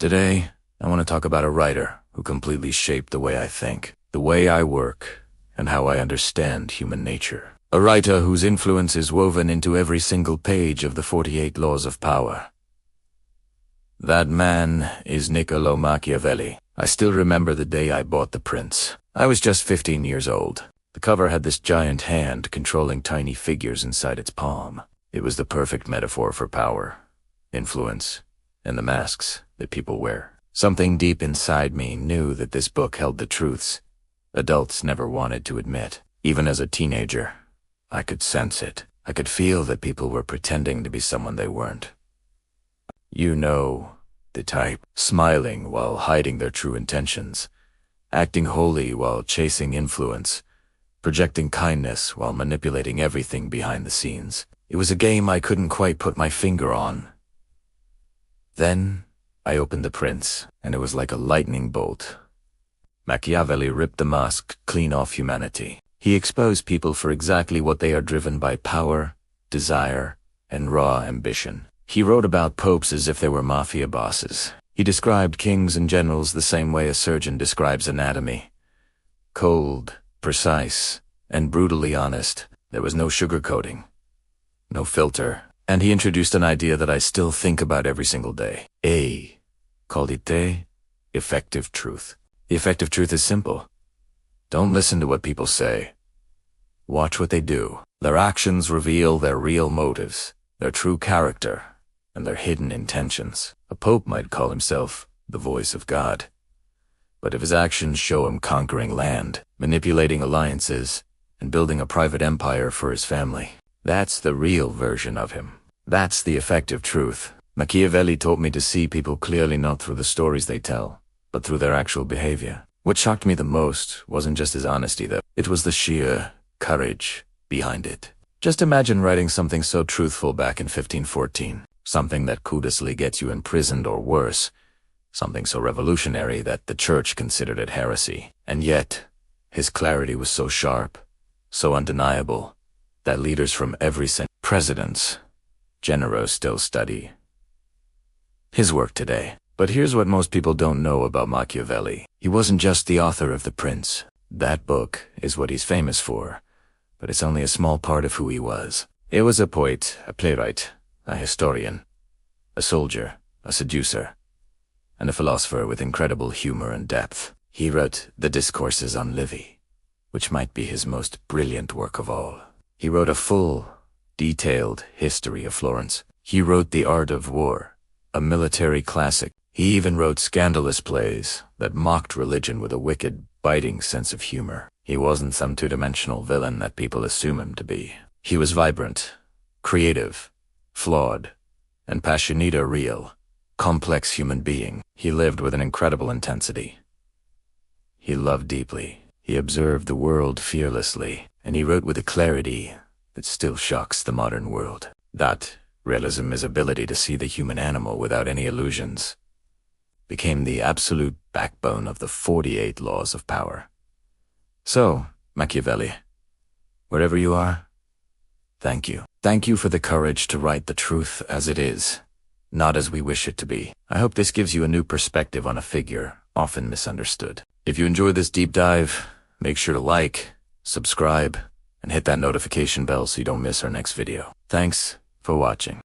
Today, I want to talk about a writer who completely shaped the way I think, the way I work, and how I understand human nature. A writer whose influence is woven into every single page of the 48 Laws of Power. That man is Niccolò Machiavelli. I still remember the day I bought The Prince. I was just 15 years old. The cover had this giant hand controlling tiny figures inside its palm. It was the perfect metaphor for power, influence, and the masks that people wear. Something deep inside me knew that this book held the truths adults never wanted to admit. Even as a teenager, I could sense it. I could feel that people were pretending to be someone they weren't. You know the type. Smiling while hiding their true intentions, acting holy while chasing influence, projecting kindness while manipulating everything behind the scenes. It was a game I couldn't quite put my finger on. Then I opened The Prince, and it was like a lightning bolt. Machiavelli ripped the mask clean off humanity. He exposed people for exactly what they are, driven by power, desire, and raw ambition. He wrote about popes as if they were mafia bosses. He described kings and generals the same way a surgeon describes anatomy. Cold, precise, and brutally honest. There was no sugarcoating, no filter. And he introduced an idea that I still think about every single day. Qualité, effective truth. The effective truth is simple. Don't listen to what people say. Watch what they do. Their actions reveal their real motives, their true character, and their hidden intentions. A pope might call himself the voice of God. But if his actions show him conquering land, manipulating alliances, and building a private empire for his family, that's the real version of him. That's the effective truth. Machiavelli taught me to see people clearly, not through the stories they tell, but through their actual behavior. What shocked me the most wasn't just his honesty, though. It was the sheer courage behind it. Just imagine writing something so truthful back in 1514, something that could gets you imprisoned or worse, something so revolutionary that the church considered it heresy. And yet, his clarity was so sharp, so undeniable, that leaders from every presidents, generals still study his work today. But here's what most people don't know about Machiavelli. He wasn't just the author of The Prince. That book is what he's famous for, but it's only a small part of who he was. He was a poet, a playwright, a historian, a soldier, a seducer, and a philosopher with incredible humor and depth. He wrote the Discourses on Livy, which might be his most brilliant work of all. He wrote a full, detailed history of Florence. He wrote The Art of War, a military classic. He even wrote scandalous plays that mocked religion with a wicked, biting sense of humor. He wasn't some two-dimensional villain that people assume him to be. He was vibrant, creative, flawed, and passionate, a real, complex human being. He lived with an incredible intensity. He loved deeply. He observed the world fearlessly, and he wrote with a clarity that still shocks the modern world. That realism, his ability to see the human animal without any illusions, became the absolute backbone of the 48 Laws of Power. So, Machiavelli, wherever you are, thank you. Thank you for the courage to write the truth as it is, not as we wish it to be. I hope this gives you a new perspective on a figure often misunderstood. If you enjoyed this deep dive, make sure to like, subscribe, and hit that notification bell so you don't miss our next video. Thanks for watching.